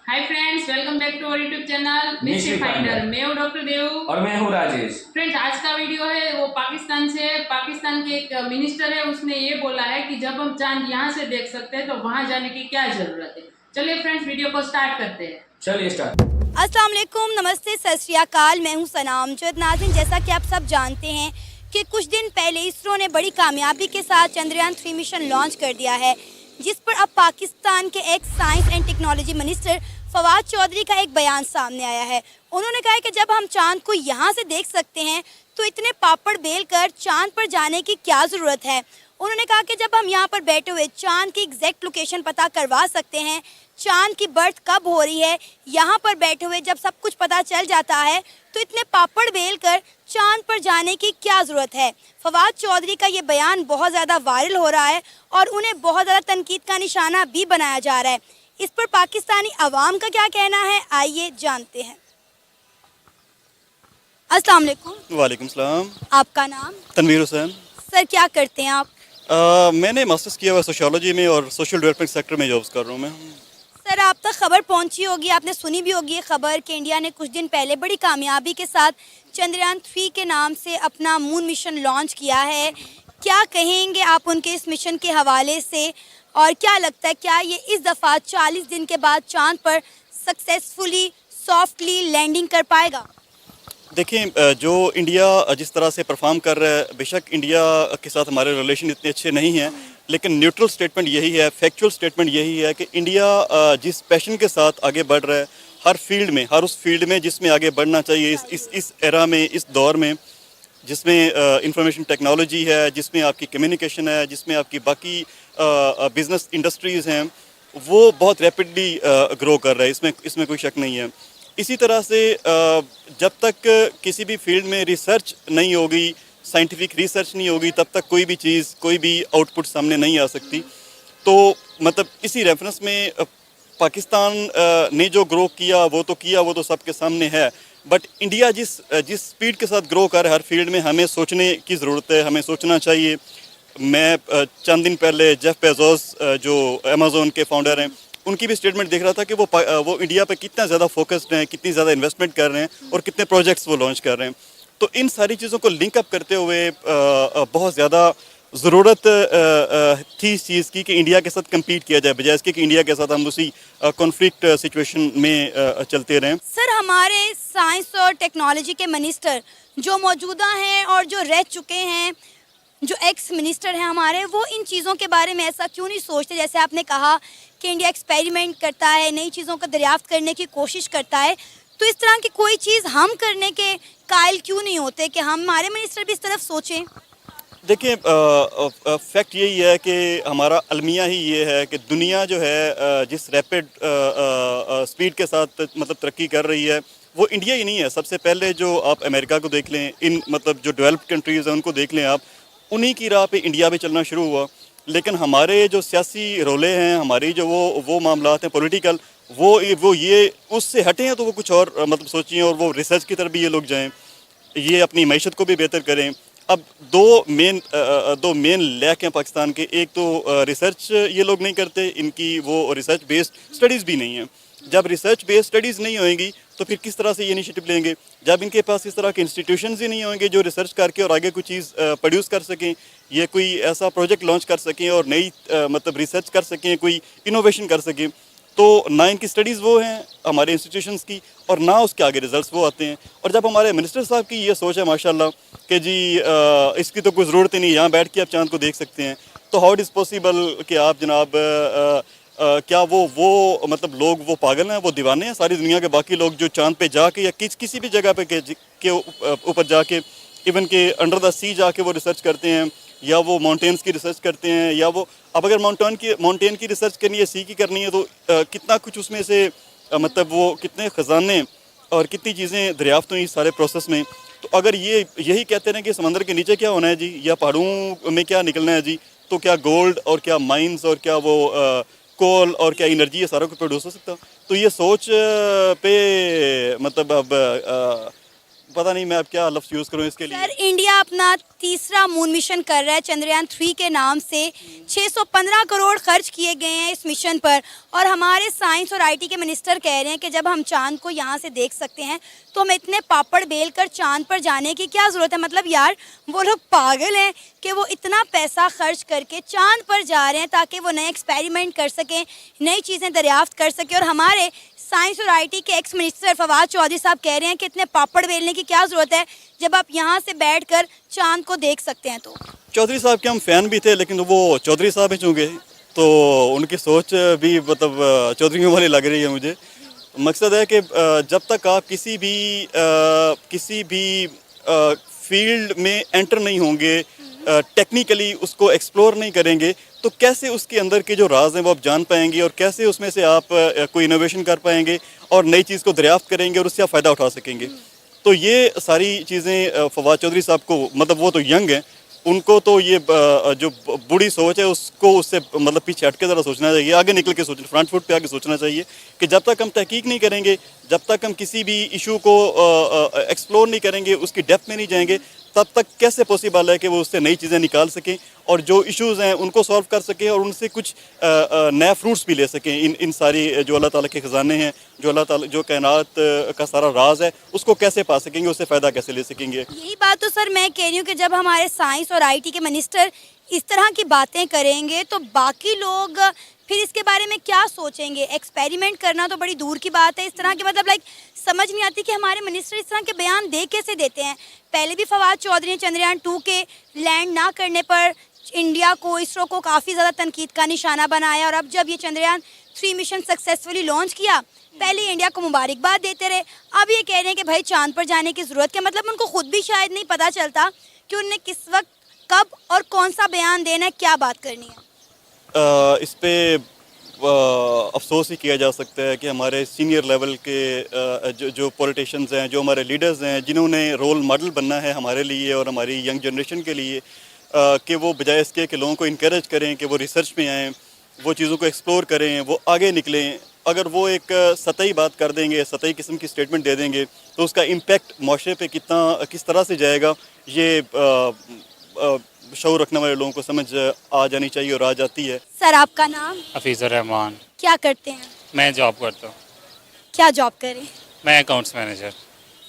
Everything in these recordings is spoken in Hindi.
Hi friends, welcome back to our YouTube channel mystery mystery finder. Finder. मैं हूं डॉक्टर देव। और मैं हूँ राजेश। फ्रेंड्स, आज का वीडियो है वो पाकिस्तान से। पाकिस्तान के एक मिनिस्टर है, उसने ये बोला है कि जब हम चांद यहाँ से देख सकते हैं तो वहां जाने की क्या जरूरत है। चलिए फ्रेंड्स, वीडियो को स्टार्ट करते हैं। चलिए स्टार्ट। अस्सलाम वालेकुम, नमस्ते, सत श्री अकाल। मैं हूं सनाम जद। नाज़रीन, जैसा कि आप सब जानते हैं कि कुछ दिन पहले इसरो ने बड़ी कामयाबी के साथ चंद्रयान 3 मिशन लॉन्च कर दिया है, जिस पर अब पाकिस्तान के ex science and technology minister Fawad Chaudhry का एक बयान सामने आया है। उन्होंने कहा है कि जब हम चांद को यहाँ से देख सकते हैं तो इतने पापड़ बेल कर चांद पर जाने की क्या ज़रूरत है। उन्होंने कहा कि जब हम यहाँ पर बैठे हुए चांद की एग्जैक्ट लोकेशन पता करवा सकते हैं, चांद की बर्थ कब हो रही है, यहाँ पर बैठे हुए जब सब कुछ पता चल जाता है तो इतने पापड़ बेल कर चांद पर जाने की क्या ज़रूरत है। फवाद चौधरी का ये बयान बहुत ज़्यादा वायरल हो रहा है और उन्हें बहुत ज़्यादा तनकीद का निशाना भी बनाया जा रहा है। इस पर पाकिस्तानी अवाम का क्या कहना है, आइए जानते हैं। अस्सलाम वालेकुम। वालेकुम सलाम। आपका नाम? तनवीर हुसैन। सर, क्या करते हैं आप? मैंने मास्टर्स किया हुआ सोशियोलॉजी में और सोशल डेवलपमेंट सेक्टर में जॉब्स कर रहा हूँ मैं। सर, आप तक खबर पहुंची होगी, आपने सुनी भी होगी ये खबर कि इंडिया ने कुछ दिन पहले बड़ी कामयाबी के साथ चंद्रयान 3 के नाम से अपना मून मिशन लॉन्च किया है। क्या कहेंगे आप उनके इस मिशन के हवाले से, और क्या लगता है क्या ये इस दफ़ा 40 दिन के बाद चांद पर सक्सेसफुली सॉफ्टली लैंडिंग कर पाएगा? देखें, जो इंडिया जिस तरह से परफॉर्म कर रहा है, बेशक इंडिया के साथ हमारे रिलेशन इतने अच्छे नहीं हैं, लेकिन न्यूट्रल स्टेटमेंट यही है, फैक्चुअल स्टेटमेंट यही है कि इंडिया जिस पैशन के साथ आगे बढ़ रहा है, हर फील्ड में, हर उस फील्ड में जिसमें आगे बढ़ना चाहिए, इस एरा में, इस दौर में, जिसमें इंफॉर्मेशन टेक्नोलॉजी है, जिसमें आपकी कम्युनिकेशन है, जिसमें आपकी बाकी बिजनेस इंडस्ट्रीज़ हैं, वो बहुत रैपिडली ग्रो कर रहा है। इसमें कोई शक नहीं है। इसी तरह से जब तक किसी भी फील्ड में रिसर्च नहीं होगी, साइंटिफिक रिसर्च नहीं होगी, तब तक कोई भी चीज़, कोई भी आउटपुट सामने नहीं आ सकती। तो मतलब इसी रेफरेंस में पाकिस्तान ने जो ग्रो किया वो तो सबके सामने है। बट इंडिया जिस स्पीड के साथ ग्रो कर रहा है हर फील्ड में, हमें सोचने की ज़रूरत है, हमें सोचना चाहिए। मैं चंद दिन पहले जेफ बेजोस जो अमेज़ोन के फाउंडर हैं, उनकी भी स्टेटमेंट देख रहा था कि वो इंडिया पे कितना ज़्यादा फोकस्ड हैं, कितनी ज़्यादा इन्वेस्टमेंट कर रहे हैं और कितने प्रोजेक्ट्स वो लॉन्च कर रहे हैं। तो इन सारी चीज़ों को लिंक अप करते हुए बहुत ज़्यादा ज़रूरत थी इस चीज़ की कि इंडिया के साथ कम्पीट किया जाए, बजाय इसके कि इंडिया के साथ हम उसी कॉन्फ्लिक्ट सिचुएशन में चलते रहें। सर, हमारे साइंस और टेक्नोलॉजी के मिनिस्टर जो मौजूदा हैं और जो रह चुके हैं, जो एक्स मिनिस्टर हैं हमारे, वो इन चीज़ों के बारे में ऐसा क्यों नहीं सोचते? जैसे आपने कहा कि इंडिया एक्सपेरिमेंट करता है, नई चीज़ों का दरियाफ्त करने की कोशिश करता है, तो इस तरह की कोई चीज़ हम करने के कायल क्यों नहीं होते कि हमारे मिनिस्टर भी इस तरफ सोचें? देखिए, फैक्ट यही है कि हमारा अलमिया ही ये है कि दुनिया जो है जिस रैपिड स्पीड के साथ मतलब तरक्की कर रही है, वो इंडिया ही नहीं है। सबसे पहले जो आप अमेरिका को देख लें, इन मतलब जो डेवलप्ड कंट्रीज़ हैं उनको देख लें आप, उन्हीं की राह पे इंडिया भी चलना शुरू हुआ। लेकिन हमारे जो सियासी रोले हैं, हमारी जो वो मामलात हैं पॉलिटिकल, वो ये उससे हटे हैं, तो वो कुछ और मतलब सोचिए, और वो रिसर्च की तरफ भी ये लोग जाएँ, ये अपनी मैशत को भी बेहतर करें। अब दो मेन लैक हैं पाकिस्तान के। एक तो रिसर्च ये लोग नहीं करते, इनकी वो रिसर्च बेस्ड स्टडीज़ भी नहीं है। जब रिसर्च बेस्ड स्टडीज़ नहीं होएंगी तो फिर किस तरह से ये इनिशिएटिव लेंगे? जब इनके पास इस तरह के इंस्टीट्यूशंस ही नहीं होंगे जो रिसर्च करके और आगे कोई चीज़ प्रोड्यूस कर सकें, ये कोई ऐसा प्रोजेक्ट लॉन्च कर सकें और नई मतलब रिसर्च कर सकें, कोई इनोवेशन कर सकें, तो ना इनकी स्टडीज़ वो हैं हमारे इंस्टीट्यूशंस की, और ना उसके आगे रिजल्ट्स वो आते हैं। और जब हमारे मिनिस्टर साहब की ये सोच है माशाल्लाह कि जी इसकी तो कोई ज़रूरत ही नहीं, यहाँ बैठ के आप चांद को देख सकते हैं, तो हाउ इट इज़ पॉसिबल कि आप जनाब क्या वो मतलब लोग वो पागल हैं, वो दीवाने हैं? सारी दुनिया के बाकी लोग जो चांद पे जाके या किसी भी जगह पे के ऊपर जाके, इवन के अंडर द सी जाके वो रिसर्च करते हैं, या वो माउंटेन्स की रिसर्च करते हैं, या वो अब अगर माउंटेन की रिसर्च करनी है, सी की करनी है, तो कितना कुछ उसमें से मतलब वो कितने ख़जाने और कितनी चीज़ें दरियाफ्त हुई सारे प्रोसेस में। तो अगर ये यही कहते हैं कि समंदर के नीचे क्या होना है जी, या पहाड़ों में क्या निकलना है जी, तो क्या गोल्ड और क्या माइंस और क्या वो कोल और क्या एनर्जी, ये सारा कुछ प्रोड्यूस हो सकता? तो ये सोच पे मतलब अब पता नहीं मैं अब क्या लफ्ज़ यूज़ करूँ इसके लिए। सर इंडिया अपना तीसरा मून मिशन कर रहा है चंद्रयान 3 के नाम से। 615 करोड़ खर्च किए गए हैं इस मिशन पर और हमारे साइंस और आईटी के मिनिस्टर कह रहे हैं कि जब हम चांद को यहाँ से देख सकते हैं तो हम इतने पापड़ बेल कर चांद पर जाने की क्या ज़रूरत है। मतलब यार वो लोग पागल हैं कि वो इतना पैसा खर्च करके चांद पर जा रहे हैं ताकि वो नए एक्सपेरिमेंट कर सकें, नई चीज़ें दरियाफ्त कर सकें। और हमारे साइंस और आईटी के एक्स मिनिस्टर फवाद चौधरी साहब कह रहे हैं कि इतने पापड़ बेलने की क्या ज़रूरत है जब आप यहाँ से बैठकर चांद को देख सकते हैं। तो चौधरी साहब के हम फ़ैन भी थे, लेकिन वो चौधरी साहब हैं चूँकि, तो उनकी सोच भी मतलब चौधरी वाली लग रही है मुझे। मकसद है कि जब तक आप किसी भी फील्ड में एंटर नहीं होंगे, टेक्निकली उसको एक्सप्लोर नहीं करेंगे, तो कैसे उसके अंदर के जो राज हैं वो आप जान पाएंगे और कैसे उसमें से आप कोई इनोवेशन कर पाएंगे और नई चीज़ को दरियाफ्त करेंगे और उससे आप फ़ायदा उठा सकेंगे। तो ये सारी चीज़ें फवाद चौधरी साहब को, मतलब वो तो यंग हैं, उनको तो ये जो बूढ़ी सोच है उसको उससे मतलब पीछे हट के ज़रा सोचना चाहिए, आगे निकल के सोचना, फ्रंट फुट पे आके सोचना चाहिए कि जब तक हम तहकीक नहीं करेंगे, जब तक हम किसी भी इशू को एक्सप्लोर नहीं करेंगे, उसकी डेप्थ में नहीं जाएंगे, तब तक कैसे पॉसिबल है कि वो उससे नई चीज़ें निकाल सकें और जो इश्यूज़ हैं उनको सॉल्व कर सकें और उनसे कुछ नया फ्रूट्स भी ले सकें। इन सारी जो अल्लाह ताला के ख़जाने हैं, जो अल्लाह ताला जो कायनात का सारा राज है, उसको कैसे पा सकेंगे, उससे फ़ायदा कैसे ले सकेंगे। यही बात तो सर मैं कह रही हूँ कि जब हमारे साइंस और आईटी के मिनिस्टर इस तरह की बातें करेंगे तो बाकी लोग फिर इसके बारे में क्या सोचेंगे। एक्सपेरिमेंट करना तो बड़ी दूर की बात है, इस तरह की मतलब समझ नहीं आती कि हमारे मिनिस्टर इस तरह के बयान दे कैसे देते हैं। पहले भी फवाद चौधरी ने चंद्रयान 2 के लैंड ना करने पर इंडिया को, इसरो को काफ़ी ज़्यादा तनकीद का निशाना बनाया और अब जब ये चंद्रयान 3 मिशन सक्सेसफुली लॉन्च किया, पहले इंडिया को मुबारकबाद देते रहे, अब ये कह रहे हैं कि भाई चांद पर जाने की ज़रूरत क्या। मतलब उनको खुद भी शायद नहीं पता चलता कि उन्हें किस वक्त, कब और कौन सा बयान देना है, क्या बात करनी है। इस पे अफसोस ही किया जा सकता है कि हमारे सीनियर लेवल के जो पॉलिटिशियंस हैं, जो हमारे लीडर्स हैं, जिन्होंने रोल मॉडल बनना है हमारे लिए और हमारी यंग जनरेशन के लिए, कि वो बजाय इसके कि लोगों को इनकरेज करें कि वो रिसर्च में आएँ, वो चीज़ों को एक्सप्लोर करें, वो आगे निकलें, अगर वो एक सतही बात कर देंगे, सतही किस्म की स्टेटमेंट दे देंगे, तो उसका इम्पेक्ट माशरे पे किस तरह से जाएगा, ये शऊर रखने वाले लोगों को समझ आ जानी चाहिए और आ जाती है। सर आपका नाम? हफीज़ुर रहमान। क्या करते हैं? मैं जॉब करता हूँ। क्या जॉब करें? मैं अकाउंट्स मैनेजर।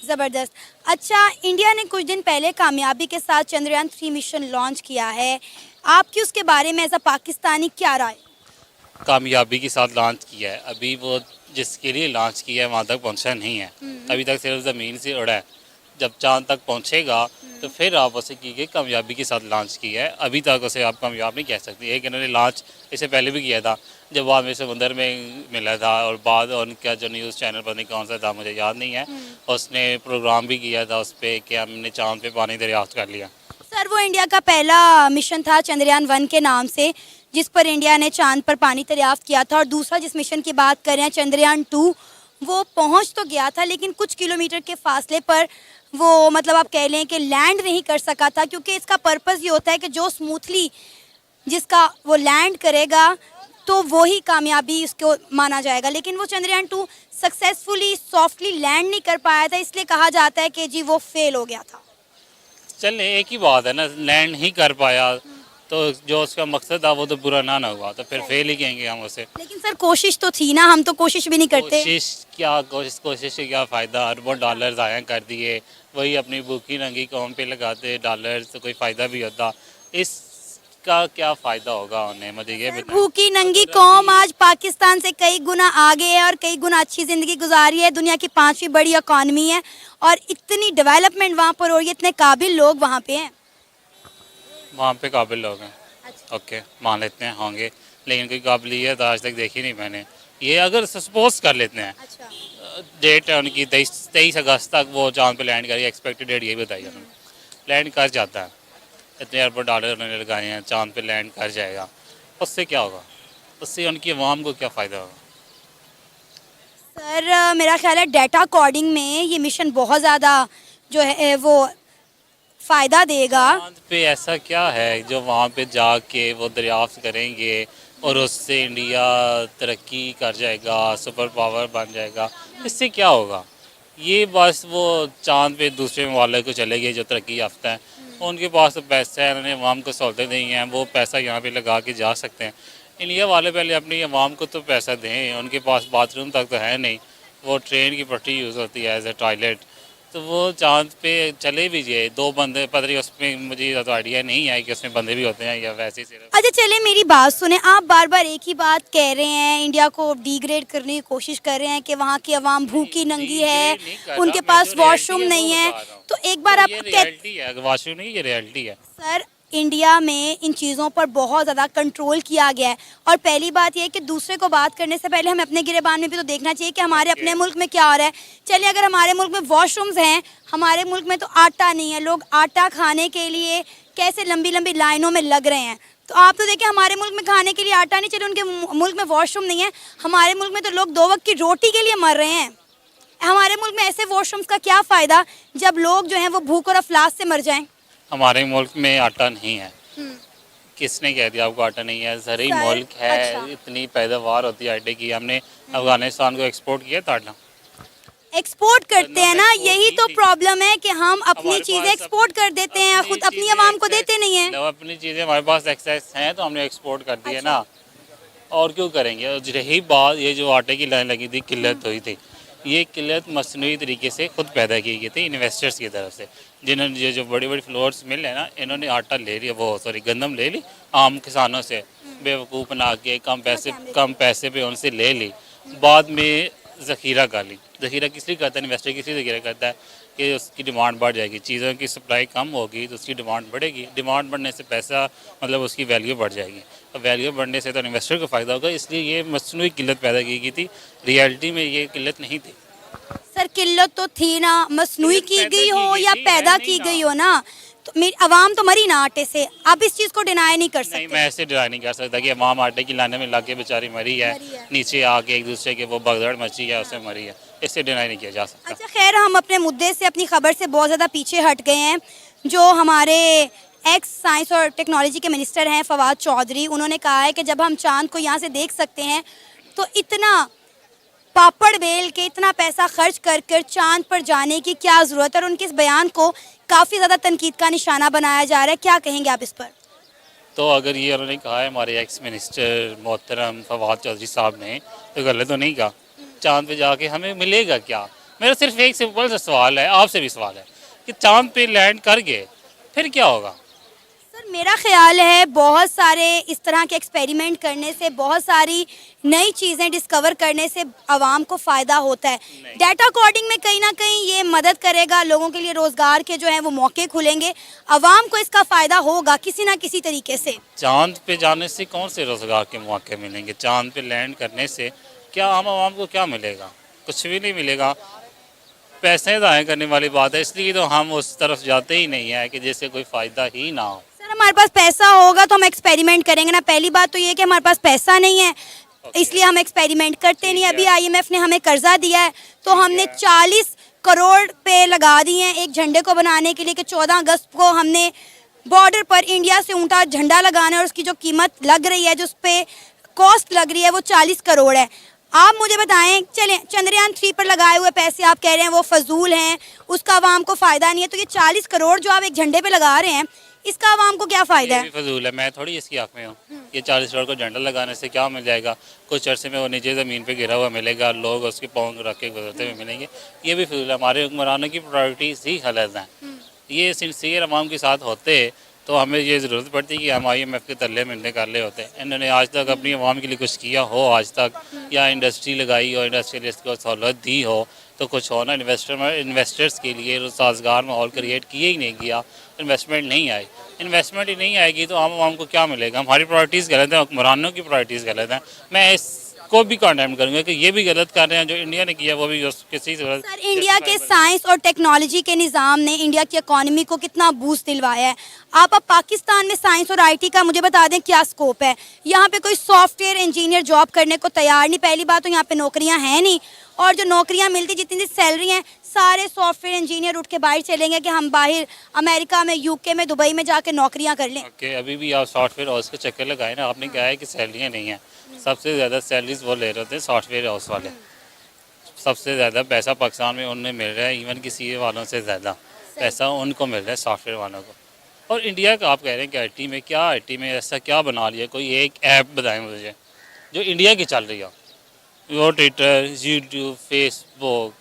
ज़बरदस्त। अच्छा, इंडिया ने कुछ दिन पहले कामयाबी के साथ चंद्रयान 3 मिशन लॉन्च किया है, आपकी उसके बारे में एज अ पाकिस्तानी क्या राय? कामयाबी के साथ लॉन्च किया है, अभी वो जिसके लिए लॉन्च किया है वहाँ तक पहुँचा नहीं है, अभी तक सिर्फ ज़मीन से उड़ा है। जब चांद तक पहुँचेगा तो फिर आप उसे की गई कामयाबी के साथ लॉन्च किया है, अभी तक उसे आप कामयाब नहीं कह सकते। एक इन्होंने लॉन्च इससे पहले भी किया था जब वो हमें समुंदर में मिला था, और बाद उनका जो न्यूज़ चैनल पर नहीं कौन सा था मुझे याद नहीं है, उसने प्रोग्राम भी किया था उस पर कि हमने चांद पे पानी दरियाफ्त कर लिया। सर वो इंडिया का पहला मिशन था चंद्रयान 1 के नाम से, जिस पर इंडिया ने चांद पर पानी दरियाफ्त किया था, और दूसरा जिस मिशन की बात कर रहे हैं चंद्रयान 2, वो पहुंच तो गया था लेकिन कुछ किलोमीटर के फासले पर वो, मतलब आप कह लें कि लैंड नहीं कर सका था, क्योंकि इसका पर्पस ये होता है कि जो स्मूथली जिसका वो लैंड करेगा तो वो ही कामयाबी उसको माना जाएगा। लेकिन वो चंद्रयान 2 सक्सेसफुली सॉफ्टली लैंड नहीं कर पाया था, इसलिए कहा जाता है कि जी वो फेल हो गया था। चल एक ही बात है ना, लैंड ही कर पाया तो जो उसका मकसद था वो तो पूरा ना हुआ तो फिर फेल ही कहेंगे हम उसे। लेकिन सर कोशिश तो थी ना, हम तो कोशिश भी नहीं करते। कोशिश से क्या फ़ायदा, अरबों डॉलर ज़ाया कर दिए, वही अपनी भूखी नंगी कौम पे लगाते डॉलर, तो कोई फ़ायदा भी होता, इसका क्या फ़ायदा होगा उन्हें, मुझे ये बताएं। भूखी नंगी कौम आज पाकिस्तान से कई गुना आगे है और कई गुना अच्छी ज़िंदगी गुजारी है, दुनिया की 5वीं बड़ी इकॉनमी है और इतनी डेवलपमेंट वहाँ पर हो रही है, इतने काबिल लोग वहाँ पे हैं। वहाँ पे काबिल लोग हैं, ओके मान लेते हैं होंगे, लेकिन कोई काबिलियत आज तक देखी नहीं मैंने। ये अगर सपोज कर लेते हैं, डेट है उनकी 23 अगस्त तक वो चांद पे लैंड करेगी, एक्सपेक्टेड डेट यही बताई उन्होंने, लैंड कर जाता है, इतने अरबों डॉलर उन्होंने लगाए हैं, चांद पे लैंड कर जाएगा, उससे क्या होगा, उससे उनकी अवाम को क्या फ़ायदा होगा? सर मेरा ख्याल है डाटा कोडिंग में ये मिशन बहुत ज़्यादा जो है वो फ़ायदा देगा। चांद पे ऐसा क्या है जो वहाँ पे जाके वो दरियाफ्त करेंगे और उससे इंडिया तरक्की कर जाएगा, सुपर पावर बन जाएगा, इससे क्या होगा? ये बस वो चांद पे दूसरे ममालिक को चले गए जो तरक्की याफ्ता है, उनके पास तो पैसा है, उन्होंने अवाम को सहूलतें दी हैं, वो पैसा यहाँ पे लगा के जा सकते हैं। इंडिया वाले पहले अपनी अवाम को तो पैसा दें, उनके पास बाथरूम तक तो है नहीं, वो ट्रेन की पटरी यूज़ होती है एज ए टॉयलेट, तो वो चांद पे चले भी जाए, 2 बंदे पता नहीं, उसमें मुझे तो आइडिया नहीं है कि उसमें बंदे भी होते हैं या वैसे ही सिर्फ। अच्छा चले मेरी बात सुने, आप बार बार एक ही बात कह रहे हैं, इंडिया को डिग्रेड करने की कोशिश कर रहे हैं कि वहाँ की आवाम भूखी नंगी है, डिग्रेड नहीं कर रहा, उनके मैं पास जो वॉशरूम reality है नहीं वो है। बता रहा हूँ। तो एक बार आप ये रियलिटी है, वाशरूम नहीं, ये रियलिटी है। सर इंडिया में इन चीज़ों पर बहुत ज़्यादा कंट्रोल किया गया है, और पहली बात यह है कि दूसरे को बात करने से पहले हमें अपने गिरेबान में भी तो देखना चाहिए कि हमारे अपने मुल्क में क्या हो रहा है। चलिए अगर हमारे मुल्क में वॉशरूम्स हैं, हमारे मुल्क में तो आटा नहीं है, लोग आटा खाने के लिए कैसे लंबी लंबी लाइनों में लग रहे हैं। तो आप तो देखिए हमारे मुल्क में खाने के लिए आटा नहीं, चलिए उनके मुल्क में वॉशरूम नहीं है, हमारे मुल्क में तो लोग 2 वक्त की रोटी के लिए मर रहे हैं। हमारे मुल्क में ऐसे वॉशरूम्स का क्या फ़ायदा जब लोग जो हैं वो भूख और अफलास से मर जाएं। हमारे मुल्क में आटा नहीं है, किसने कह दिया आपको आटा नहीं है? ज़रूरी सर, मुल्क है, अच्छा। इतनी पैदावार होती है आटे की। हमने अफगानिस्तान को एक्सपोर्ट किया था आटा। एक्सपोर्ट करते हैं ना, एक्सपोर्ट यही की तो थी। प्रॉब्लम है कि हम अपनी हमारे चीज़ें पास एक्सपोर्ट कर देते हैं, खुद अपनी आवाम को देते नहीं हैं। जब अपनी चीज़ें हमारे पास एक्सेस हैं तो हमने एक्सपोर्ट कर दी है अच्छा। ना, और क्यों करेंगे? और रही बात ये जो आटे की लाइन लगी थी, किल्लत हुई थी, ये किल्लत मसनूई तरीके से खुद पैदा की गई थी इन्वेस्टर्स की तरफ से, जिन्होंने ये जो बड़ी बड़ी फ्लोर्स मिल है ना, इन्होंने आटा ले लिया, वो सॉरी गंदम ले ली आम किसानों से, बेवकूफ़ बना के कम पैसे पे उनसे ले ली, बाद में ज़ख़ीरा कर ली। ज़ख़ीरा किस लिए करता है इन्वेस्टर? किस लिए ज़ख़ीरा करता है कि उसकी डिमांड बढ़ जाएगी, चीज़ों की सप्लाई कम होगी तो उसकी डिमांड बढ़ेगी, डिमांड बढ़ने से पैसा मतलब उसकी वैल्यू बढ़ जाएगी, और वैल्यू बढ़ने से तो इन्वेस्टर को फ़ायदा होगा, इसलिए ये मसनूई किल्लत पैदा की गई थी। रियलिटी में ये किल्लत नहीं थी। सर किल्लत तो थी ना, मसनूई किल्लत की पैदा गई की हो गई या थी, पैदा है की नहीं गई ना। हो ना, तो मेरी आवाम तो मरी ना आटे से, आप इस चीज़ को डिनाई नहीं कर नहीं, सकते। मैं ऐसे डिनाई नहीं कर सकता कि अवाम आटे की लाने में लाके बेचारी मरी है, मरी है। नीचे आके एक दूसरे के वो भगदड़ मची है, उससे मरी है, इससे डिनाई नहीं किया जा सकता। अच्छा खैर, हम अपने मुद्दे से, अपनी खबर से बहुत ज़्यादा पीछे हट गए हैं। जो हमारे एक्स साइंस और टेक्नोलॉजी के मिनिस्टर हैं फवाद चौधरी, उन्होंने कहा है कि जब हम चांद को यहाँ से देख सकते हैं तो इतना पापड़ बेल के इतना पैसा खर्च कर कर चांद पर जाने की क्या ज़रूरत है, और उनके इस बयान को काफ़ी ज़्यादा तनकीद का निशाना बनाया जा रहा है। क्या कहेंगे आप इस पर? तो अगर ये उन्होंने कहा है हमारे एक्स मिनिस्टर मोहतरम फवाद चौधरी साहब ने, तो गलत तो नहीं कहा। चांद पे जाके हमें मिलेगा क्या? मेरा सिर्फ एक सिंपल सा सवाल है, आपसे भी सवाल है कि चांद पे लैंड कर गए फिर क्या होगा? सर मेरा ख्याल है बहुत सारे इस तरह के एक्सपेरिमेंट करने से, बहुत सारी नई चीज़ें डिस्कवर करने से आवाम को फ़ायदा होता है। डाटा कोडिंग में कहीं ना कहीं ये मदद करेगा, लोगों के लिए रोज़गार के जो हैं वो मौके खुलेंगे, आवाम को इसका फ़ायदा होगा किसी ना किसी तरीके से। चांद पे जाने से कौन से रोज़गार के मौके मिलेंगे? चांद पे लैंड करने से क्या आम आवाम को क्या मिलेगा? कुछ भी नहीं मिलेगा। पैसे ज़ाया करने वाली बात है, इसलिए तो हम उस तरफ जाते ही नहीं है कि जैसे कोई फ़ायदा ही ना हो। सर हमारे पास पैसा होगा तो हम एक्सपेरिमेंट करेंगे ना। पहली बात तो ये है कि हमारे पास पैसा नहीं है, इसलिए हम एक्सपेरिमेंट करते नहीं। अभी आईएमएफ ने हमें कर्जा दिया है तो हमने 40 करोड़ पे लगा दिए हैं एक झंडे को बनाने के लिए कि 14 अगस्त को हमने बॉर्डर पर इंडिया से ऊँटा झंडा लगाना है, और उसकी जो कीमत लग रही है, जो उस पर कॉस्ट लग रही है, वो 40 करोड़ है। आप मुझे बताएं, चलें चंद्रयान 3 पर लगाए हुए पैसे आप कह रहे हैं वो फजूल हैं, उसका आवाम को फ़ायदा नहीं है, तो ये 40 करोड़ जो आप एक झंडे पे लगा रहे हैं, इसका आवाम को क्या फ़ायदा ये है? भी फजूल है, मैं थोड़ी इसकी हक में हूँ। ये 40 करोड़ को झंडा लगाने से क्या मिल जाएगा? कुछ अरसे में वो नीचे ज़मीन पे गिरा हुआ मिलेगा, लोग उसके पाँव रख के गुजरते हुए मिलेंगे। ये भी फजूल है। हमारे हुक्मरानों की प्रायोरिटीज़ ही गलत हैं। ये सिंसियर अवाम के साथ होते तो हमें ये ज़रूरत पड़ती कि हम IMF के तल्ले में निकाले होते। इन्होंने आज तक अपनी आवाम के लिए कुछ किया हो आज तक, या इंडस्ट्री लगाई हो, इंडस्ट्रियलिस्ट को सहूलत दी हो, तो कुछ हो ना। इन्वेस्टर्स के लिए साजगार माहौल क्रिएट किए ही नहीं किया, इन्वेस्टमेंट नहीं आई। इन्वेस्टमेंट ही नहीं आएगी तो आम आवाम को क्या मिलेगा? हमारी प्रायोरिटीज़ गलत हैं, हुक्मरानों की प्रायोरिटीज़ गलत हैं। मैं इसको भी कंडेम करूँगा कि ये भी गलत कर रहे हैं, जो इंडिया ने किया वो भी किसी सूरत। सर इंडिया के साइंस और टेक्नोलॉजी के निज़ाम ने इंडिया की इकॉनमी को कितना बूस्ट दिलवाया है। आप अब पाकिस्तान में साइंस और IT का मुझे बता दें क्या स्कोप है? यहाँ पे कोई सॉफ्टवेयर इंजीनियर जॉब करने को तैयार नहीं। पहली बात तो यहाँ पे नौकरियाँ हैं नहीं, और जो नौकरियाँ मिलती, जितनी सैलरी हैं, सारे सॉफ्टवेयर इंजीनियर उठ के बाहर चलेंगे कि हम बाहर अमेरिका में, UK में, दुबई में जाके नौकरियाँ कर लें। ओके, अभी भी आप सॉफ्टवेयर हाउस के चक्कर लगाए ना। आपने कहा है कि सैलरियाँ नहीं हैं, सबसे ज़्यादा सैलरीज वो ले रहे थे सॉफ्टवेयर हाउस वाले। सबसे ज़्यादा पैसा पाकिस्तान में उनमें मिल रहा है, इवन किसी वालों से ज़्यादा पैसा उनको मिल रहा है, सॉफ्टवेयर वालों को। और इंडिया का आप कह रहे हैं कि आईटी में क्या, आईटी में ऐसा क्या बना लिया, कोई एक ऐप बताएं मुझे जो इंडिया की चल रही हो। वो ट्विटर, यूट्यूब, फेसबुक,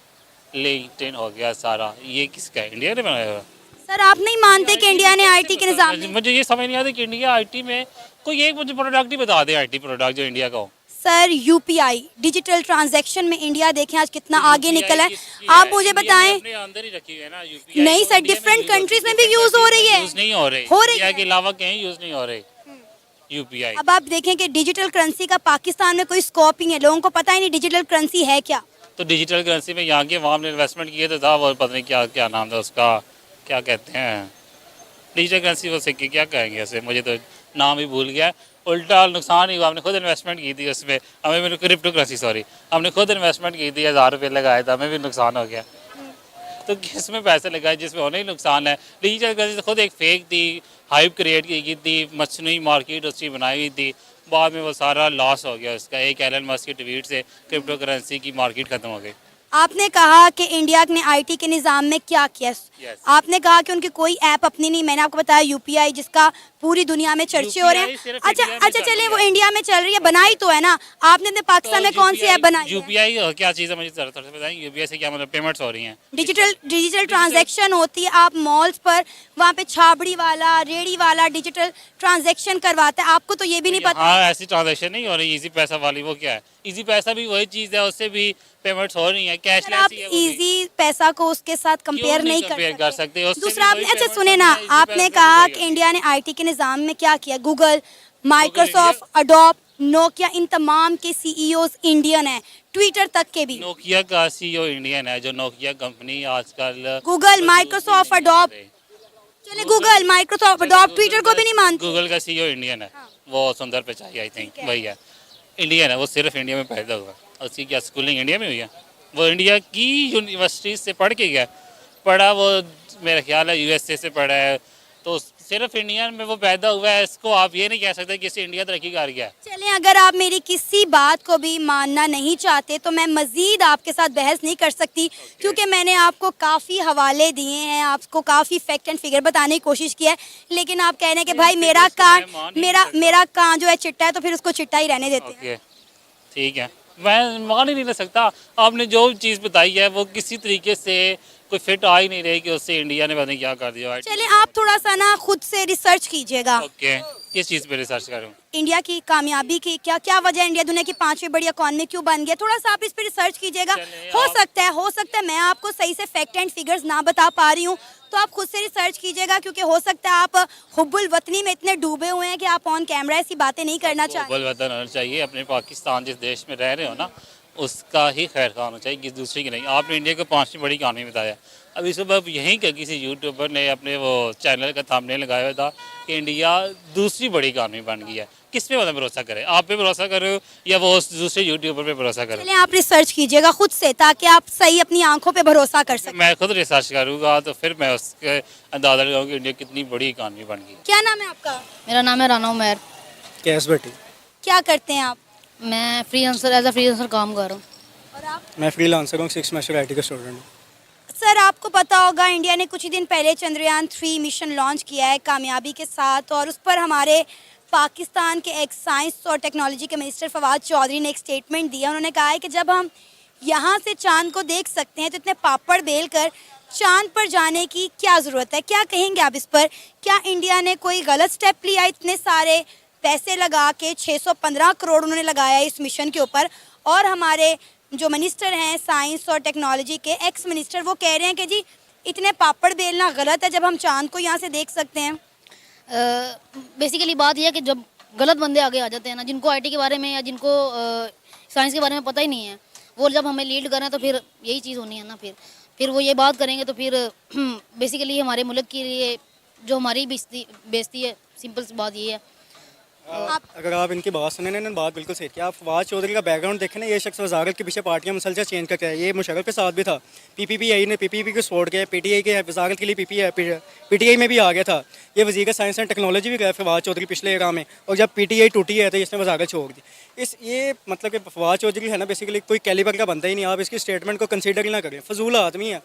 लिंक्डइन हो गया सारा, ये किसका है? इंडिया ने बनाया हुआ। सर आप नहीं मानते कि इंडिया ने आईटी के निज़ाम में? मुझे ये समझ नहीं आता कि इंडिया आईटी में कोई एक मुझे प्रोडक्ट ही बता दे, आईटी प्रोडक्ट जो इंडिया का हो। सर यूपीआई डिजिटल ट्रांजैक्शन में इंडिया देखें आज कितना आगे निकला है। किसकी आप है? मुझे इंडिया ने बताएं। अपने अंदर ही रखी हुई है ना UPI, नहीं तो सर, इंडिया में डिफरेंट use होती है, कंट्रीज में भी different यूज हो रही countries में है। यूज नहीं हो रही, हो रही इंडिया है। के अलावा कहीं यूज नहीं हो रही यूपीआई। अब आप देखें कि डिजिटल करेंसी का पाकिस्तान में कोई स्कोप ही नहीं है, लोगों को पता ही नहीं डिजिटल करेंसी है क्या। तो डिजिटल करेंसी में यहाँ के वहाँ ने इन्वेस्टमेंट किए तो था, वो पता नहीं क्या क्या नाम था उसका, क्या कहते हैं डिजिटल करेंसी, वो सिक्के क्या कहेंगे उसे, मुझे तो नाम ही भूल गया। उल्टा नुकसान ही हुआ, हमने खुद इन्वेस्टमेंट की थी उसमें, हमें भी क्रिप्टो करेंसी, सॉरी, हमने खुद इन्वेस्टमेंट की थी, 1000 रुपये लगाए थे, हमें भी नुकसान हो गया। तो किसमें पैसे लगाए जिसमें होने ही नुकसान है। डिजिटल करेंसी खुद एक फेक थी, हाइप क्रिएट की गई थी, मसनूई मार्केट उसकी बनाई हुई थी, बाद में वो सारा लॉस हो गया उसका। एक एलन मस्क के ट्वीट से क्रिप्टो करेंसी की मार्केट खत्म हो गई। आपने कहा कि इंडिया ने आईटी के निज़ाम में क्या किया। Yes. आपने कहा कि उनकी कोई ऐप अपनी नहीं, मैंने आपको बताया यूपीआई जिसका पूरी दुनिया में चर्चे हो रहे हैं। UPI सिर्फ अच्छा इंडिया में अच्छा चल चलिए, रही वो है। इंडिया में चल रही है, बनाई तो है ना आपने अपने पाकिस्तान में कौन सी ऐप बनाई है? यूपीआई क्या चीज़ है मुझे थोड़ा सा बताएं। यूपीआई से क्या मतलब पेमेंट्स हो रही हैं? डिजिटल ट्रांजैक्शन होती है। आप मॉल्स पर वहाँ पे छाबड़ी वाला, रेड़ी वाला डिजिटल ट्रांजैक्शन करवाता है, आपको तो ये भी नहीं पता। हाँ, ऐसी ट्रांजैक्शन नहीं हो रही। इजी पैसा वाली वो क्या है? इजी पैसा भी वही चीज़ है, उससे भी पेमेंट्स हो रही हैं, सर, कैशलेस आप ही है वो भी। इजी पैसा को उसके साथ कंपेयर क्यों नहीं compare कर सकते? उससे भी दूसरा वही आपने, अच्छा payments सुने होती ना, है, easy आपने पैसा भी कहा वही कि है। इंडिया ने आईटी के निज़ाम में क्या किया। गूगल, माइक्रोसॉफ्ट, अडोब, नोकिया, इन तमाम के सीईओज इंडियन हैं, ट्विटर तक के भी। नोकिया का सीईओ इंडियन है, जो नोकिया कंपनी आजकल गूगल, माइक्रोसॉफ्ट, अडोब, चले गूगल, माइक्रोसॉफ्ट, अडोब, ट्विटर को भी नहीं मानते। गूगल का सीईओ इंडियन है, वो सुंदर पिचाई, आई थिंक वही है, इंडियन है। वो सिर्फ इंडिया में पैदा हुआ, उसकी क्या स्कूलिंग इंडिया में हुई है? वो इंडिया की यूनिवर्सिटी से पढ़ के गया, पढ़ा वो मेरा ख्याल है यूएसए से पढ़ा है, तो सिर्फ इंडिया में वो पैदा हुआ है। इसको आप ये नहीं कह सकते कि इससे इंडिया तरक्की कर गया। चलें, अगर आप मेरी किसी बात को भी मानना नहीं चाहते तो मैं मज़ीद आपके साथ बहस नहीं कर सकती, क्योंकि मैंने आपको काफ़ी हवाले दिए हैं, आपको काफ़ी फैक्ट एंड फिगर बताने की कोशिश की है, लेकिन आप कह रहे हैं कि भाई मेरा कान मेरा कान जो है चिट्टा है, तो फिर उसको चिट्टा ही रहने देते हैं। ओके, ठीक है, मैं मान ही नहीं सकता। आपने जो चीज़ बताई है वो किसी तरीके से कोई फिट आ ही नहीं रही कि उससे इंडिया ने पता नहीं क्या कर दिया। चलें, आप थोड़ा सा ना खुद से रिसर्च कीजिएगा। ओके, किस चीज़ पे रिसर्च करूँ? इंडिया की कामयाबी की क्या क्या वजह है, इंडिया दुनिया की 5वीं बड़ी इकॉनमी क्यों बन गया, थोड़ा सा आप इस पर रिसर्च कीजिएगा। चलिए, हो आप- सकता है मैं आपको सही से फैक्ट एंड फिगर्स ना बता पा रही हूँ, तो आप खुद से रिसर्च कीजिएगा, क्योंकि हो सकता है आप हुब्बुल वतनी में इतने डूबे हुए हैं कि आप ऑन कैमरा ऐसी बातें नहीं करना चाहते। ग्लोबल वतन होना चाहिए, अपने पाकिस्तान जिस देश में रह रहे हो ना, उसका ही खैर खा होना चाहिए, किसी दूसरे की नहीं। आपने इंडिया को 5वीं बड़ी इकॉनमी बताया, अभी सुबह यहीं का किसी यूट्यूबर ने अपने वो चैनल का थंबनेल लगाया हुआ था कि इंडिया दूसरी बड़ी इकॉनमी बन गई है। किस पे मतलब भरोसा करें? आप पे भरोसा करो या वो उस दूसरे यूट्यूबर पे भरोसा करो? चलिए, आप रिसर्च कीजिएगा खुद से, ताकि आप सही अपनी आंखों पे भरोसा कर सकें। मैं खुद रिसर्च करूँगा तो फिर मैं उसके अंदाजा लगाऊँ कि इंडिया कितनी बड़ी इकॉनमी बन गई है। क्या नाम है आपका? मेरा नाम है राना उमैर। कैश बेटी। क्या करते हैं आप? मैं फ्रीलांसर एज अ फ्रीलांसर काम कर रहा हूँ। और आप? मैं फ्रीलांसर हूँ, 6 सेमेस्टर आईटी का स्टूडेंट हूँ। सर, आपको पता होगा इंडिया ने कुछ ही दिन पहले चंद्रयान 3 मिशन लॉन्च किया है कामयाबी के साथ, और उस पर हमारे पाकिस्तान के एक साइंस और टेक्नोलॉजी के मिनिस्टर फवाद चौधरी ने एक स्टेटमेंट दिया। उन्होंने कहा है कि जब हम यहाँ से चांद को देख सकते हैं तो इतने पापड़ बेल कर चांद पर जाने की क्या ज़रूरत है। क्या कहेंगे आप इस पर? क्या इंडिया ने कोई गलत स्टेप लिया? इतने सारे पैसे लगा के 615 करोड़ उन्होंने लगाया इस मिशन के ऊपर, और हमारे जो मिनिस्टर हैं साइंस और टेक्नोलॉजी के, एक्स मिनिस्टर, वो कह रहे हैं कि जी इतने पापड़ बेलना गलत है जब हम चांद को यहाँ से देख सकते हैं। बेसिकली बात यह है कि जब गलत बंदे आगे आ जाते हैं ना, जिनको आईटी के बारे में या जिनको साइंस के बारे में पता ही नहीं है, वो जब हमें लीड करें तो फिर यही चीज़ होनी है ना। फिर वो ये बात करेंगे तो फिर बेसिकली हमारे मुल्क के लिए जो हमारी बेइज्जती है, सिंपल सी बात ये है। अगर आप इनकी बात सुने ना, इन्होंने बात बिल्कुल सही की। आप फवाद चौधरी का बैकग्राउंड देखें ना, ये शख्स वजारत के पीछे पार्टियां मुसलसल चेंज करके है। ये मुशर्रफ के साथ भी था, पीपीपीआई ने पीपीपी को छोड़ के पीटीआई के वजारत के लिए पीटीआई में भी आ गया था। ये वजीर साइंस एंड टेक्नोलॉजी भी गया फवाद चौधरी पिछले एरा में, और जब पीटीआई टूटी है तो इसने वजारत छोड़ दी। ये मतलब कि फवाद चौधरी है ना, बेसिकली कोई कैलिबर का बंदा ही नहीं। आप इसकी स्टेटमेंट को कंसीडर ही ना करें, फजूल आदमी है।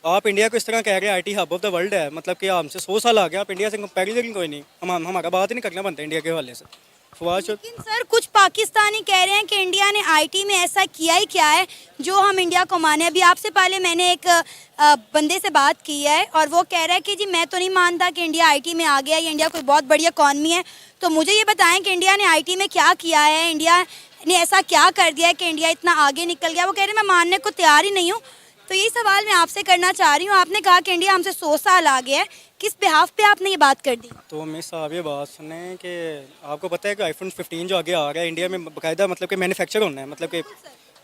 आप इंडिया को इस तरह कह रहे हैं IT hub of the world है, मतलब कि हमसे 100 साल आ गया, आप इंडिया से कंपेरिजन कोई नहीं। हमारा बात ही नहीं करना बनता इंडिया के हवाले से। फवाद चौधरी लेकिन सर कुछ पाकिस्तानी कह रहे हैं कि इंडिया ने IT में ऐसा किया ही क्या है जो हम इंडिया को माने। अभी आपसे पहले मैंने एक बंदे से बात की है और वो कह रहा है कि जी मैं तो नहीं मानता कि इंडिया IT में आ गया, ये इंडिया कोई बहुत बड़ी इकॉनमी है। तो मुझे ये बताएं कि इंडिया ने IT में क्या किया है, इंडिया ने ऐसा क्या कर दिया है कि इंडिया इतना आगे निकल गया। वो कह रहे हैं मैं मानने को तैयार ही नहीं हूँ। तो यही सवाल मैं आपसे करना चाह रही हूँ। आपने कहा कि इंडिया हमसे 100 साल आगे है, किस बिहाफ पे आपने ये बात कर दी? तो मिस साहब ये बात सुने कि आपको पता है कि iPhone 15 जो आगे आ रहा है इंडिया में बाकायदा मतलब कि मैन्युफैक्चर होना है, मतलब कि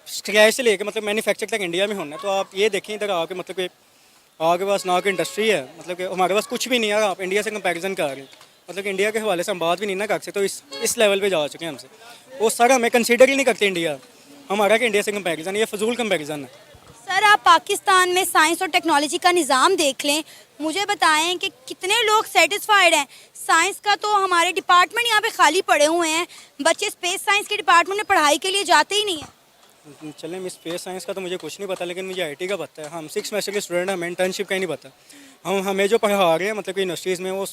स्क्रैच से लेके मतलब मैन्युफैक्चर तक इंडिया में होना है। तो आप ये देखें इधर आके मतलब कि आपके पास ना कोई इंडस्ट्री है, मतलब कि हमारे पास कुछ भी नहीं है। आप इंडिया से कंपैरिजन कर रहे हैं, मतलब कि इंडिया के हवाले से हम बात भी नहीं ना कर सकते। तो इस लेवल पे जा चुके हैं हमसे, वो सर हमें कंसीडर ही नहीं करते इंडिया हमारा कि इंडिया से कंपैरिजन, ये फजूल कंपैरिजन है। सर आप पाकिस्तान में साइंस और टेक्नोलॉजी का निज़ाम देख लें, मुझे बताएं कि कितने लोग सेटिस्फाइड हैं। साइंस का तो हमारे डिपार्टमेंट यहाँ पे खाली पड़े हुए हैं, बच्चे स्पेस साइंस के डिपार्टमेंट में पढ़ाई के लिए जाते ही नहीं हैं। चलें मिस स्पेस साइंस का तो मुझे कुछ नहीं पता, लेकिन मुझे IT का पता है। हम 6 सेमेस्टर के स्टूडेंट हैं, हमें इंटर्नशिप का ही नहीं पता। हमें जो पढ़ा रहे हैं मतलब कि यूनिवर्सिटीज़ में, वो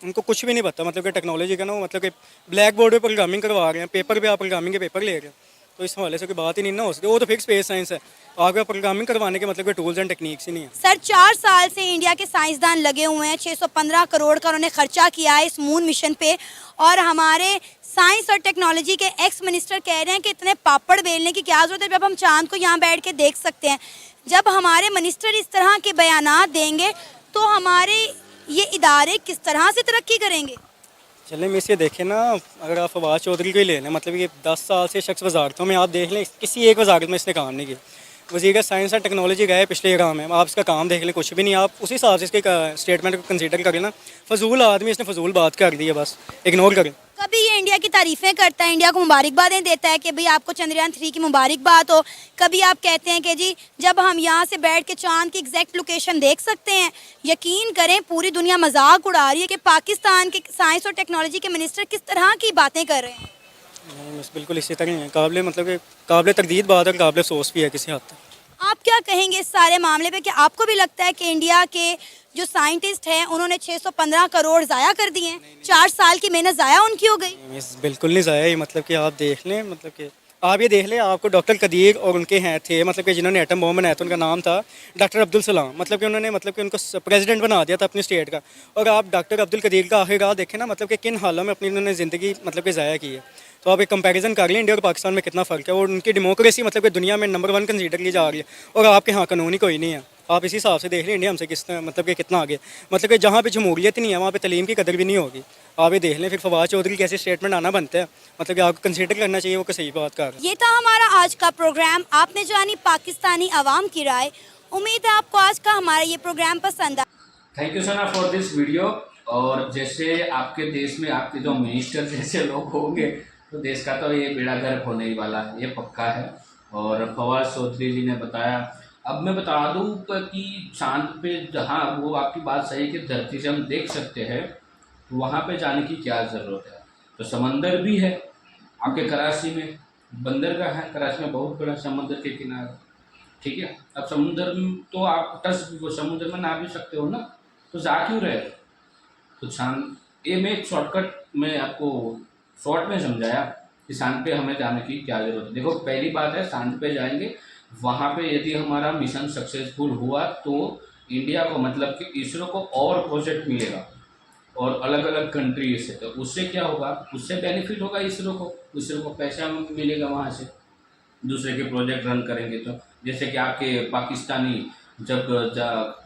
उनको कुछ भी नहीं पता मतलब कि टेक्नोलॉजी का ना, वो मतलब कि ब्लैक बोर्ड पे प्रोग्रामिंग करवा रहे हैं, पेपर पे आप प्रोग्रामिंग के पेपर ले रहे हैं। तो इस हवाले से कोई बात ही नहीं ना हो सकती। वो तो फिक्स स्पेस साइंस है, आगे प्रोग्रामिंग करवाने के मतलब के टूल्स एंड टेक्निक्स ही नहीं है। सर 4 साल से इंडिया के साइंसदान लगे हुए हैं, 615 करोड़ का उन्होंने खर्चा किया है इस मून मिशन पे, और हमारे साइंस और टेक्नोलॉजी के एक्स मिनिस्टर कह रहे हैं कि इतने पापड़ बेलने की क्या ज़रूरत है जब हम चांद को यहाँ बैठ के देख सकते हैं। जब हमारे मिनिस्टर इस तरह के बयानात देंगे तो हमारे ये इदारे किस तरह से तरक्की करेंगे? चलें मिस ये देखें ना, अगर आप फवाद चौधरी को ही ले लें, मतलब ये 10 साल से शख्स वजारतों में आप देख लें, किसी एक वजारत में इसने काम नहीं किया। वज़ीर साइंस एंड टेक्नोलॉजी गए पिछले एरा में, आप इसका काम देख लें, कुछ भी नहीं। आप उसी हिसाब से इसके स्टेटमेंट को कंसीडर करें ना। फजूल आदमी, इसने फजूल बात कर दी है, बस इग्नोर करें। कभी ये इंडिया की तारीफ़ें करता है, इंडिया को मुबारकबादें देता है कि भाई आपको चंद्रयान 3 की मुबारकबाद हो। कभी आप कहते हैं कि जी जब हम यहाँ से बैठ के चांद की एग्जैक्ट लोकेशन देख सकते हैं। यकीन करें पूरी दुनिया मजाक उड़ा रही है कि पाकिस्तान के साइंस और टेक्नोलॉजी के मिनिस्टर किस तरह की बातें कर रहे हैं। नहीं मिस बिल्कुल इसी तरह है, काबिल मतलब कि काबिल तकदीर बात और काबिल अफसोस भी है किसी हद तक। आप क्या कहेंगे इस सारे मामले पे? कि आपको भी लगता है कि इंडिया के जो साइंटिस्ट हैं उन्होंने 615 करोड़ ज़ाया कर दिए हैं, 4 साल की मेहनत ज़ाया उनकी हो गई? मिस बिल्कुल नहीं ज़ाया, मतलब कि आप देख लें, मतलब कि आप ये देख लें, आपको डॉक्टर कदीर और उनके हैं थे मतलब कि जिन्होंने एटम बॉम्ब बनाया था, उनका नाम था डॉक्टर अब्दुल सलाम। मतलब कि उन्होंने मतलब कि उनको प्रेसिडेंट बना दिया था अपनी स्टेट का। और आप डॉक्टर अब्दुल कदीर का आखिर देखें ना, मतलब कि किन हालों में अपनी उन्होंने ज़िंदगी मतलब कि ज़ाया की है। तो आप एक कंपैरिजन कर लें इंडिया और पाकिस्तान में कितना फ़र्क है। और उनकी डेमोक्रेसी मतलब कि दुनिया में नंबर 1 कंसीडर की जा रही है, और आपके यहाँ कानून ही कोई नहीं है। आप इसी हिसाब से देख लें इंडिया हमसे किस मतलब कि कितना आगे, मतलब कि जहाँ पे जमहूरियत नहीं है वहाँ पे तलीम की कदर भी नहीं होगी। आप ये देख लें फिर फवाद चौधरी कैसे स्टेटमेंट आना बनता है, मतलब कि आपको कंसीडर करना चाहिए वो कि सही बात कर रहे हैं। ये था हमारा आज का प्रोग्राम। आपने जानी पाकिस्तानी अवाम की राय। उम्मीद है आपको आज का हमारा ये प्रोग्राम पसंद आया। Thank you Sana for this video. और जैसे आपके देश में आपके जो मिनिस्टर जैसे लोग होंगे तो देश का तो ये बेड़ा गर्क होने ही वाला है, ये पक्का है। और फवाद चौधरी जी ने बताया। अब मैं बता दूं कि चांद पे जहाँ वो आपकी बात सही है कि धरती से हम देख सकते हैं, तो वहाँ पे जाने की क्या ज़रूरत है। तो समंदर भी है आपके कराची में, बंदरगाह है कराची में बहुत बड़ा समुद्र के किनारे, ठीक है। अब समुद्र तो आप समुद्र में ना भी सकते हो ना, तो जा क्यों रहे? तो चांद ये मैं एक शॉर्टकट में आपको शॉर्ट में समझाया कि चांद पे हमें जाने की क्या ज़रूरत है। देखो पहली बात है चांद पे जाएंगे, वहाँ पे यदि हमारा मिशन सक्सेसफुल हुआ तो इंडिया को मतलब कि इसरो को और प्रोजेक्ट मिलेगा और अलग अलग कंट्री से। तो उससे क्या होगा, उससे बेनिफिट होगा इसरो को पैसा मिलेगा वहाँ से दूसरे के प्रोजेक्ट रन करेंगे। तो जैसे कि आपके पाकिस्तानी जब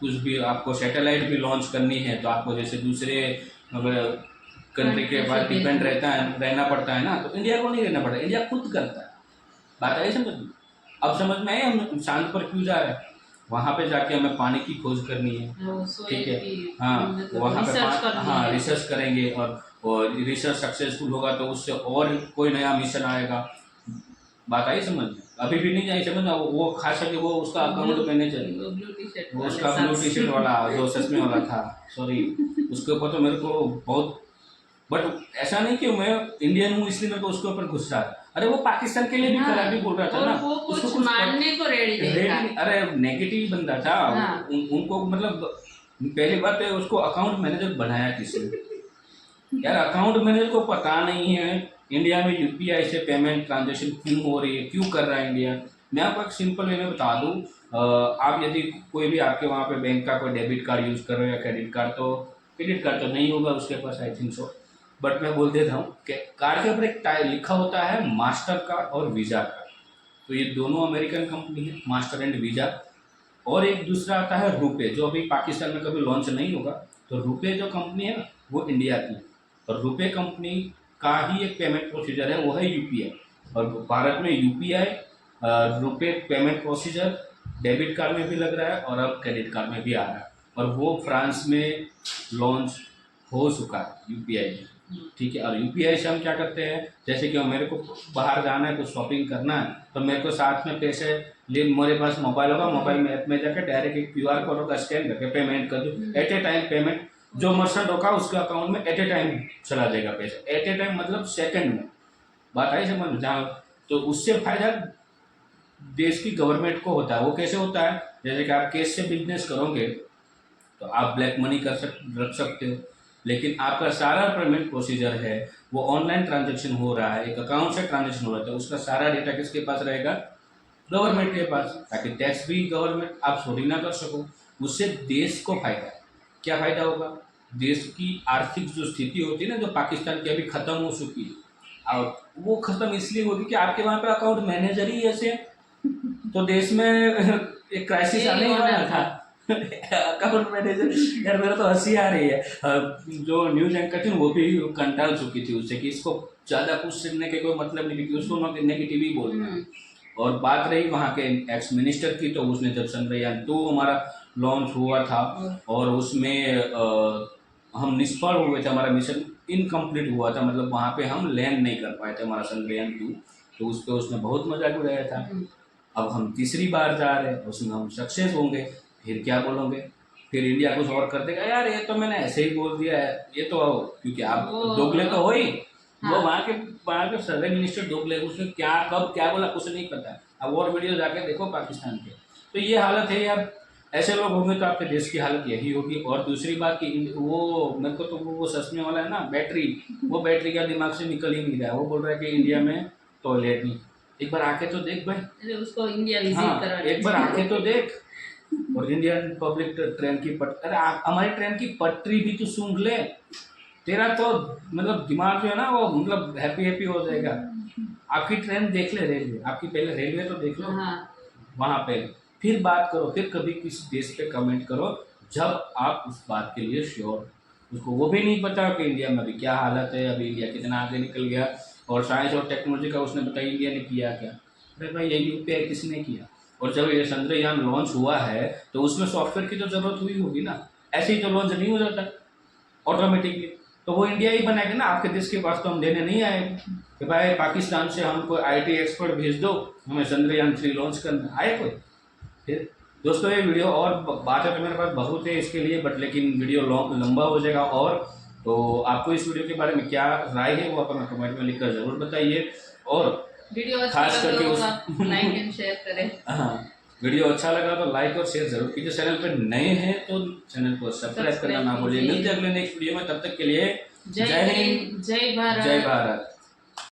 कुछ भी आपको सैटेलाइट भी लॉन्च करनी है तो आपको जैसे दूसरे कंट्री के पास डिपेंड रहना पड़ता है ना, तो इंडिया को नहीं रहना पड़ता, इंडिया खुद करता है। बात आई समझ में? अब समझ में आए हम चांद पर क्यों जा रहे हैं? वहाँ पे जाके हमें पानी की खोज करनी है, ठीक है। हाँ वहाँ पे रिसर्च करेंगे और और रिसर्च सक्सेसफुल होगा तो उससे और कोई नया मिशन आएगा। बात आई समझ में? अभी भी नहीं आई समझ में? वो खास करके वो उसका अकाउंट मैनेजर, वो उसका ब्लू टी शर्ट वाला जो चश्मे वाला था, सॉरी, उसके ऊपर तो मेरे को बहुत, बट ऐसा नहीं कि मैं इंडियन हूँ इसलिए मेरे को उसके ऊपर गुस्सा है। अरे वो पाकिस्तान के लिए भी खराबी बोल रहा था और ना, वो उसको कुछ मानने को रेडी नहीं था। अरे नेगेटिव बंदा था। हाँ। उनको मतलब पहली बात है उसको अकाउंट मैनेजर बनाया किसने? यार अकाउंट मैनेजर को पता नहीं है इंडिया में यूपीआई से पेमेंट ट्रांजेक्शन क्यों हो रही है, क्यों कर रहा है इंडिया। मैं आपको एक सिंपल वे में बता दूं, आप यदि कोई भी आपके वहाँ पे बैंक का कोई डेबिट कार्ड यूज़ कर रहे हो या क्रेडिट कार्ड, तो क्रेडिट कार्ड तो नहीं होगा उसके पास, आई थिंक सो, बट मैं बोल देता हूँ कि कार्ड के ऊपर एक लिखा होता है मास्टर कार्ड और वीज़ा कार्ड। तो ये दोनों अमेरिकन कंपनी है, मास्टर एंड वीज़ा। और एक दूसरा आता है रुपे, जो अभी पाकिस्तान में कभी लॉन्च नहीं होगा। तो रुपे जो कंपनी है ना वो इंडिया की है, और रुपे कंपनी का ही एक पेमेंट प्रोसीजर है, वो है यूपीआई। और भारत में UPI RuPay payment procedure debit card में भी लग रहा है और अब क्रेडिट कार्ड में भी आ रहा है, और वो फ्रांस में लॉन्च हो चुका है यूपीआई, ठीक है। और यूपीआई से हम क्या करते हैं, जैसे कि मेरे को बाहर जाना है, कुछ शॉपिंग करना है, तो मेरे को साथ में पैसे ले, मेरे पास मोबाइल होगा, मोबाइल में ऐप में जाकर डायरेक्ट एक क्यूआर कोड होगा, स्कैन करके पेमेंट कर दूँ, एट ए टाइम पेमेंट जो मर्चेंट होगा उसके अकाउंट में एट ए टाइम चला जाएगा पैसा। एट ए टाइम मतलब सेकंड में, बात आई समझ जहाँ। तो उससे फायदा देश की गवर्नमेंट को होता है। वो कैसे होता है, जैसे कि आप कैश से बिजनेस करोगे तो आप ब्लैक मनी रख सकते हो, लेकिन आपका सारा पेमेंट प्रोसीजर है वो ऑनलाइन ट्रांजैक्शन हो रहा है, एक अकाउंट से ट्रांजैक्शन हो रहा है, तो उसका सारा डेटा किसके पास रहेगा? गवर्नमेंट के पास, ताकि टैक्स भी गवर्नमेंट आप चोरी ना कर सको। उससे देश को फायदा है। क्या फायदा होगा? देश की आर्थिक जो स्थिति होती है ना, जो पाकिस्तान की अभी खत्म हो चुकी है, और वो खत्म इसलिए होगी कि आपके वहाँ पे अकाउंट मैनेजर ही ऐसे हैं। तो देश में एक क्राइसिस आने वाला था अकाउंट मैनेजर। यार मेरा तो हंसी आ रही है। जो न्यूज एंकर थी वो भी कंटाल चुकी थी उससे कि इसको ज़्यादा कुछ सुनने के कोई मतलब नहीं, क्योंकि उसको नेगेटिव ही बोलना है। और बात रही वहाँ के एक्स मिनिस्टर की, तो उसने जब चंद्रयान 2 हमारा लॉन्च हुआ था और उसमें हम निष्फल हुए थे, हमारा मिशन इनकम्प्लीट हुआ था, मतलब वहाँ पे हम लैंड नहीं कर पाए थे हमारा चंद्रयान 2, तो उस पर उसने बहुत मजाक उड़ाया था। अब हम तीसरी बार जा रहे हैं, उसमें हम सक्सेस होंगे, फिर क्या बोलोगे? फिर इंडिया कुछ और कर देगा, यार ये तो मैंने ऐसे ही बोल दिया है, ये तो क्योंकि आप दोगले तो हो ही। वो वहाँ के सर्वे मिनिस्टर दोगले, उसने क्या कब क्या बोला कुछ नहीं पता। अब और वीडियो जाके देखो पाकिस्तान के। तो ये हालत है यार, ऐसे लोग होंगे तो आपके देश की हालत यही होगी। और दूसरी बात कि वो मेरे को तो वो सस्ते वाला है ना बैटरी, वो बैटरी का दिमाग से निकल ही नहीं रहा है। वो बोल रहा है कि इंडिया में टॉयलेट नहीं। एक बार आके तो देख भाई, उसको इंडिया विजिट करा, एक बार आके तो देख। और इंडियन पब्लिक ट्रेन की अरे हमारी ट्रेन की पटरी भी तो सूंघ ले, तेरा तो मतलब दिमाग जो है ना वो मतलब हैप्पी हो जाएगा। आपकी ट्रेन देख ले, रेलवे आपकी, पहले रेलवे तो देख लो। वहाँ पे फिर बात करो, फिर कभी किसी देश पे कमेंट करो जब आप उस बात के लिए श्योर। उसको वो भी नहीं पता कि इंडिया में अभी क्या हालत है, अभी इंडिया कितना आगे निकल गया। और साइंस और टेक्नोलॉजी का उसने बताया इंडिया ने किया क्या। अरे भाई यही यूपीआई किसने किया? और जब ये चंद्रयान लॉन्च हुआ है तो उसमें सॉफ्टवेयर की तो ज़रूरत हुई होगी ना, ऐसे ही तो लॉन्च नहीं हो जाता ऑटोमेटिकली। तो वो इंडिया ही बनाएगा ना, आपके देश के पास तो हम देने नहीं आए कि भाई पाकिस्तान से हमको IT एक्सपर्ट भेज दो, हमें चंद्रयान 3 लॉन्च करना आए कोई। फिर दोस्तों ये वीडियो और बातें तो मेरे पास बहुत है इसके लिए, बट लेकिन वीडियो लंबा हो जाएगा। और तो आपको इस वीडियो के बारे में क्या राय है वो अपना कमेंट में लिखकर ज़रूर बताइए। और वीडियो खास करके लाइक एंड शेयर करें। हाँ, वीडियो अच्छा लगा तो लाइक और शेयर जरूर कीजिए। चैनल पर नए हैं तो चैनल को सब्सक्राइब करना ना भूलिए। मिलते हैं अगले नेक्स्ट वीडियो में, तब तक के लिए जय हिंद, जय भारत। जय भारत।